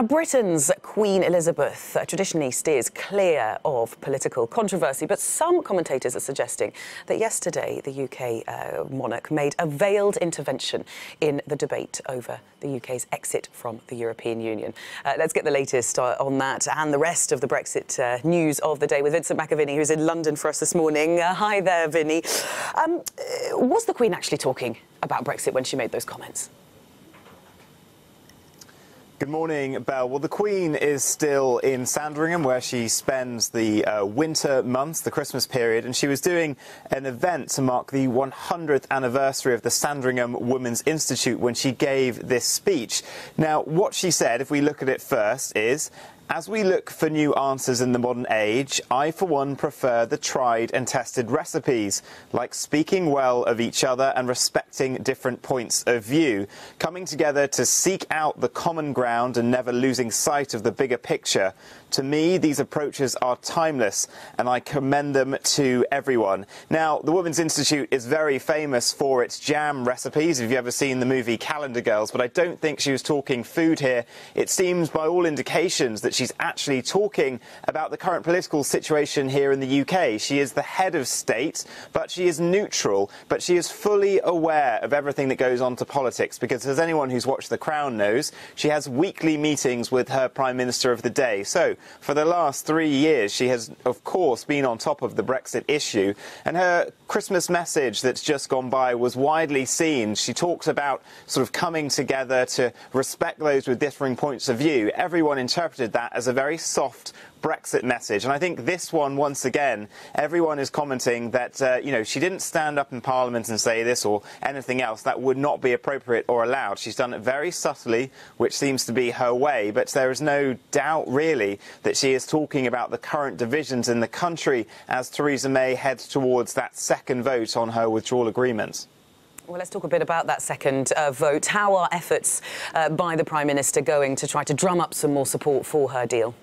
Britain's Queen Elizabeth traditionally steers clear of political controversy, but some commentators are suggesting that yesterday the UK monarch made a veiled intervention in the debate over the UK's exit from the European Union. Let's get the latest on that and the rest of the Brexit news of the day with Vincent McAviney, who's in London for us this morning. Hi there, Vinny. Was the Queen actually talking about Brexit when she made those comments? Good morning, Belle. Well, the Queen is still in Sandringham, where she spends the winter months, the Christmas period, and she was doing an event to mark the 100th anniversary of the Sandringham Women's Institute when she gave this speech. Now, what she said, if we look at it first, is, "As we look for new answers in the modern age, I, for one, prefer the tried and tested recipes, like speaking well of each other and respecting different points of view, coming together to seek out the common ground and never losing sight of the bigger picture. To me, these approaches are timeless, and I commend them to everyone." Now, the Women's Institute is very famous for its jam recipes, if you've ever seen the movie Calendar Girls, but I don't think she was talking food here. It seems, by all indications, that she's actually talking about the current political situation here in the UK. She is the head of state, but she is neutral, but she is fully aware of everything that goes on to politics, because as anyone who's watched The Crown knows, she has weekly meetings with her Prime Minister of the day. So, for the last 3 years, she has, of course, been on top of the Brexit issue, and her Christmas message that's just gone by was widely seen. She talks about sort of coming together to respect those with differing points of view. Everyone interpreted that as a very soft Brexit message, and I think this one, once again, everyone is commenting that, she didn't stand up in Parliament and say this or anything else. That would not be appropriate or allowed. She's done it very subtly, which seems to be her way, but there is no doubt, really, that she is talking about the current divisions in the country as Theresa May heads towards that second vote on her withdrawal agreement. Well, let's talk a bit about that second vote. How are efforts by the Prime Minister going to try to drum up some more support for her deal?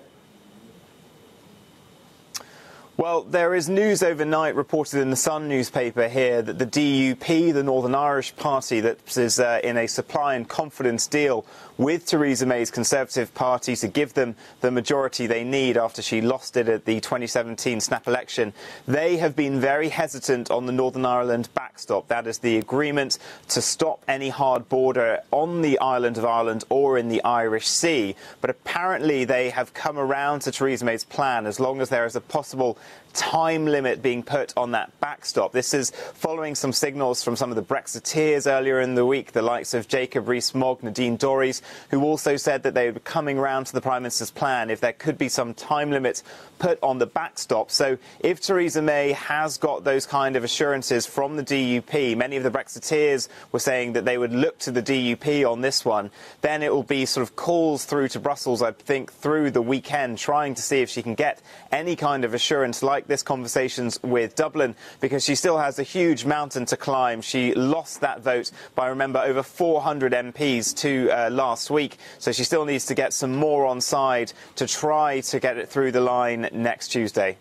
Well, there is news overnight reported in the Sun newspaper here that the DUP, the Northern Irish party that is in a supply and confidence deal with Theresa May's Conservative Party to give them the majority they need after she lost it at the 2017 snap election, they have been very hesitant on the Northern Ireland backstop. That is the agreement to stop any hard border on the island of Ireland or in the Irish Sea. But apparently they have come around to Theresa May's plan as long as there is a possible time limit being put on that backstop. This is following some signals from some of the Brexiteers earlier in the week, the likes of Jacob Rees-Mogg, Nadine Dorries, who also said that they would be coming round to the Prime Minister's plan if there could be some time limit put on the backstop. So if Theresa May has got those kind of assurances from the DUP, many of the Brexiteers were saying that they would look to the DUP on this one, then it will be sort of calls through to Brussels, I think, through the weekend, trying to see if she can get any kind of assurance like this conversations with Dublin, because she still has a huge mountain to climb. She lost that vote by, remember, over 400 MPs to last week, so she still needs to get some more on side to try to get it through the line next Tuesday.